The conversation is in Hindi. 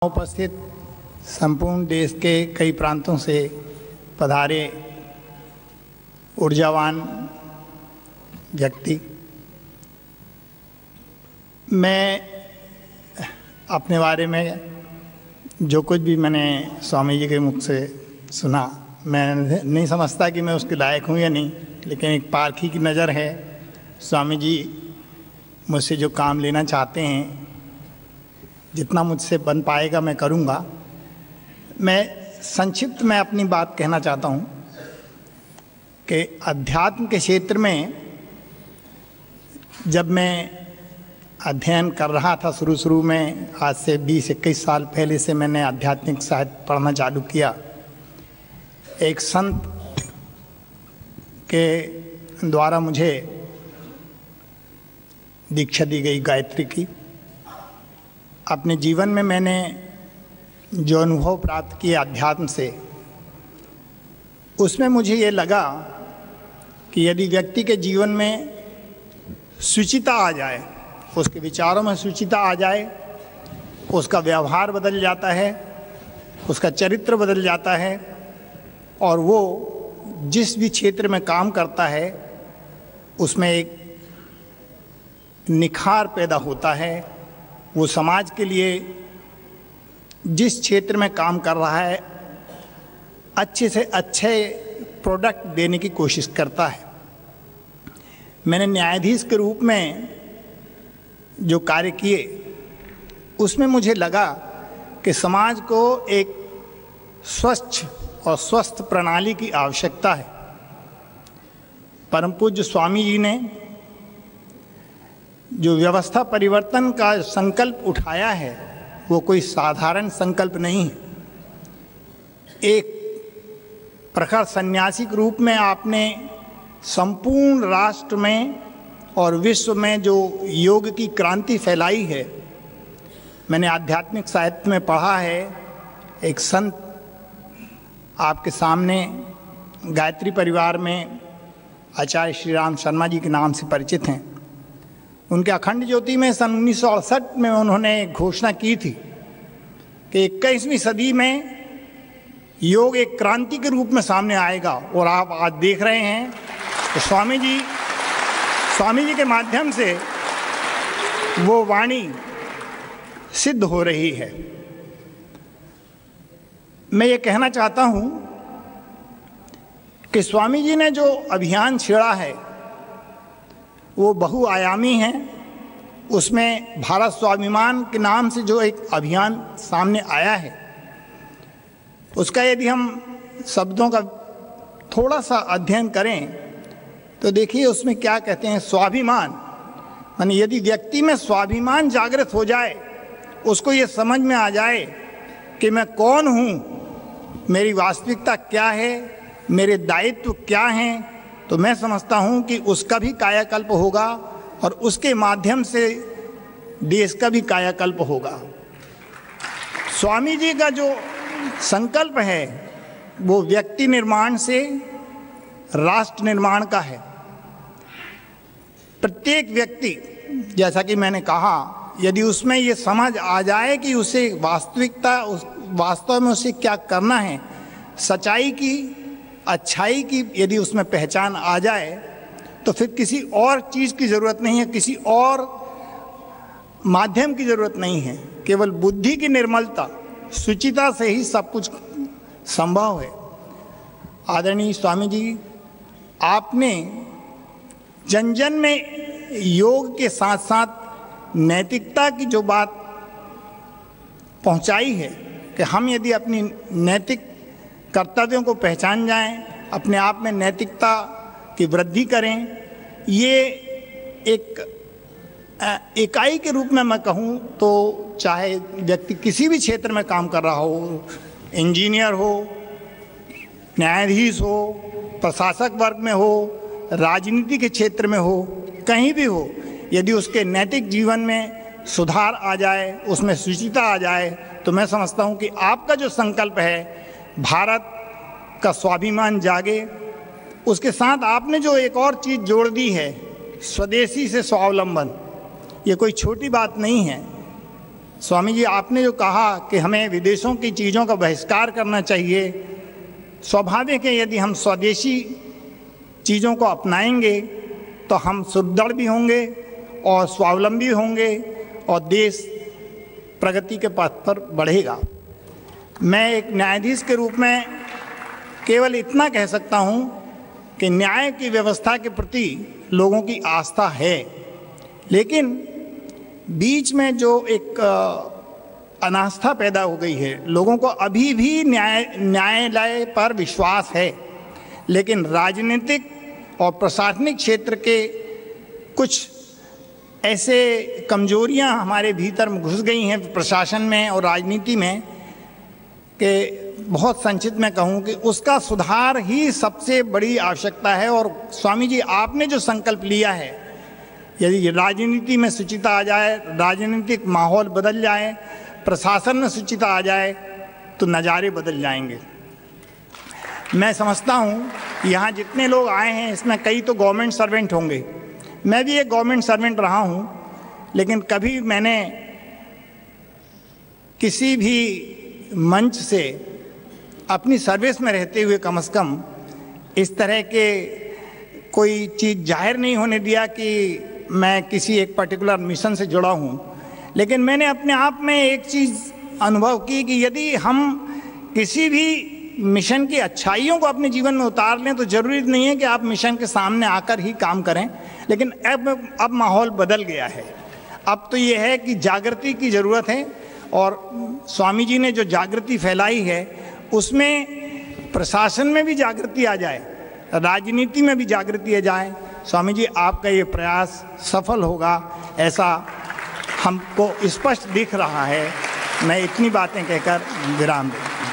उपस्थित संपूर्ण देश के कई प्रांतों से पधारे ऊर्जावान व्यक्ति, मैं अपने बारे में जो कुछ भी मैंने स्वामी जी के मुख से सुना, मैं नहीं समझता कि मैं उसके लायक हूँ या नहीं, लेकिन एक पारखी की नज़र है। स्वामी जी मुझसे जो काम लेना चाहते हैं, जितना मुझसे बन पाएगा मैं करूँगा। मैं संक्षिप्त में अपनी बात कहना चाहता हूँ कि अध्यात्म के क्षेत्र में जब मैं अध्ययन कर रहा था शुरू में, आज से 20-21 साल पहले से मैंने आध्यात्मिक साहित्य पढ़ना चालू किया। एक संत के द्वारा मुझे दीक्षा दी गई गायत्री की। अपने जीवन में मैंने जो अनुभव प्राप्त किए अध्यात्म से, उसमें मुझे ये लगा कि यदि व्यक्ति के जीवन में शुचिता आ जाए, उसके विचारों में शुचिता आ जाए, उसका व्यवहार बदल जाता है, उसका चरित्र बदल जाता है, और वो जिस भी क्षेत्र में काम करता है उसमें एक निखार पैदा होता है। वो समाज के लिए जिस क्षेत्र में काम कर रहा है अच्छे से अच्छे प्रोडक्ट देने की कोशिश करता है। मैंने न्यायाधीश के रूप में जो कार्य किए, उसमें मुझे लगा कि समाज को एक स्वच्छ और स्वस्थ प्रणाली की आवश्यकता है। परम पूज्य स्वामी जी ने जो व्यवस्था परिवर्तन का संकल्प उठाया है, वो कोई साधारण संकल्प नहीं है। एक प्रखर सन्यासी के रूप में आपने संपूर्ण राष्ट्र में और विश्व में जो योग की क्रांति फैलाई है, मैंने आध्यात्मिक साहित्य में पढ़ा है। एक संत आपके सामने गायत्री परिवार में आचार्य श्री राम शर्मा जी के नाम से परिचित हैं। उनके अखंड ज्योति में सन 1968 में उन्होंने घोषणा की थी कि 21वीं सदी में योग एक क्रांति के रूप में सामने आएगा, और आप आज देख रहे हैं तो स्वामी जी के माध्यम से वो वाणी सिद्ध हो रही है। मैं ये कहना चाहता हूँ कि स्वामी जी ने जो अभियान छेड़ा है वो बहुआयामी है। उसमें भारत स्वाभिमान के नाम से जो एक अभियान सामने आया है, उसका यदि हम शब्दों का थोड़ा सा अध्ययन करें तो देखिए उसमें क्या कहते हैं। स्वाभिमान माने यदि व्यक्ति में स्वाभिमान जागृत हो जाए, उसको ये समझ में आ जाए कि मैं कौन हूँ, मेरी वास्तविकता क्या है, मेरे दायित्व क्या हैं, तो मैं समझता हूँ कि उसका भी कायाकल्प होगा और उसके माध्यम से देश का भी कायाकल्प होगा। स्वामी जी का जो संकल्प है वो व्यक्ति निर्माण से राष्ट्र निर्माण का है। प्रत्येक व्यक्ति, जैसा कि मैंने कहा, यदि उसमें ये समझ आ जाए कि उसे वास्तविकता, वास्तव में उसे क्या करना है, सच्चाई की, अच्छाई की यदि उसमें पहचान आ जाए, तो फिर किसी और चीज़ की ज़रूरत नहीं है, किसी और माध्यम की ज़रूरत नहीं है। केवल बुद्धि की निर्मलता, शुचिता से ही सब कुछ संभव है। आदरणीय स्वामी जी, आपने जन जन में योग के साथ साथ नैतिकता की जो बात पहुंचाई है कि हम यदि अपनी नैतिक कर्तव्यों को पहचान जाएं, अपने आप में नैतिकता की वृद्धि करें, ये एक इकाई के रूप में मैं कहूँ तो चाहे व्यक्ति किसी भी क्षेत्र में काम कर रहा हो, इंजीनियर हो, न्यायाधीश हो, प्रशासक वर्ग में हो, राजनीति के क्षेत्र में हो, कहीं भी हो, यदि उसके नैतिक जीवन में सुधार आ जाए, उसमें शुचिता आ जाए, तो मैं समझता हूँ कि आपका जो संकल्प है भारत का स्वाभिमान जागे, उसके साथ आपने जो एक और चीज़ जोड़ दी है, स्वदेशी से स्वावलंबन, ये कोई छोटी बात नहीं है। स्वामी जी, आपने जो कहा कि हमें विदेशों की चीज़ों का बहिष्कार करना चाहिए, स्वाभाविक है, यदि हम स्वदेशी चीज़ों को अपनाएंगे तो हम सुदृढ़ भी होंगे और स्वावलंबी होंगे और देश प्रगति के पथ पर बढ़ेगा। मैं एक न्यायाधीश के रूप में केवल इतना कह सकता हूँ कि न्याय की व्यवस्था के प्रति लोगों की आस्था है, लेकिन बीच में जो एक अनास्था पैदा हो गई है, लोगों को अभी भी न्यायालय पर विश्वास है, लेकिन राजनीतिक और प्रशासनिक क्षेत्र के कुछ ऐसे कमजोरियां हमारे भीतर में घुस गई हैं प्रशासन में और राजनीति में, कि बहुत संक्षिप्त में कहूँ कि उसका सुधार ही सबसे बड़ी आवश्यकता है। और स्वामी जी, आपने जो संकल्प लिया है, यदि राजनीति में शुचिता आ जाए, राजनीतिक माहौल बदल जाए, प्रशासन में शुचिता आ जाए, तो नज़ारे बदल जाएंगे। मैं समझता हूँ यहाँ जितने लोग आए हैं इसमें कई तो गवर्नमेंट सर्वेंट होंगे, मैं भी एक गवर्नमेंट सर्वेंट रहा हूँ, लेकिन कभी मैंने किसी भी मंच से अपनी सर्विस में रहते हुए कम से कम इस तरह के कोई चीज़ जाहिर नहीं होने दिया कि मैं किसी एक पर्टिकुलर मिशन से जुड़ा हूँ। लेकिन मैंने अपने आप में एक चीज़ अनुभव की कि यदि हम किसी भी मिशन की अच्छाइयों को अपने जीवन में उतार लें तो ज़रूरी नहीं है कि आप मिशन के सामने आकर ही काम करें। लेकिन अब माहौल बदल गया है। अब तो ये है कि जागृति की ज़रूरत है, और स्वामी जी ने जो जागृति फैलाई है उसमें प्रशासन में भी जागृति आ जाए, राजनीति में भी जागृति आ जाए। स्वामी जी, आपका ये प्रयास सफल होगा ऐसा हमको स्पष्ट दिख रहा है। मैं इतनी बातें कहकर विराम दूँ।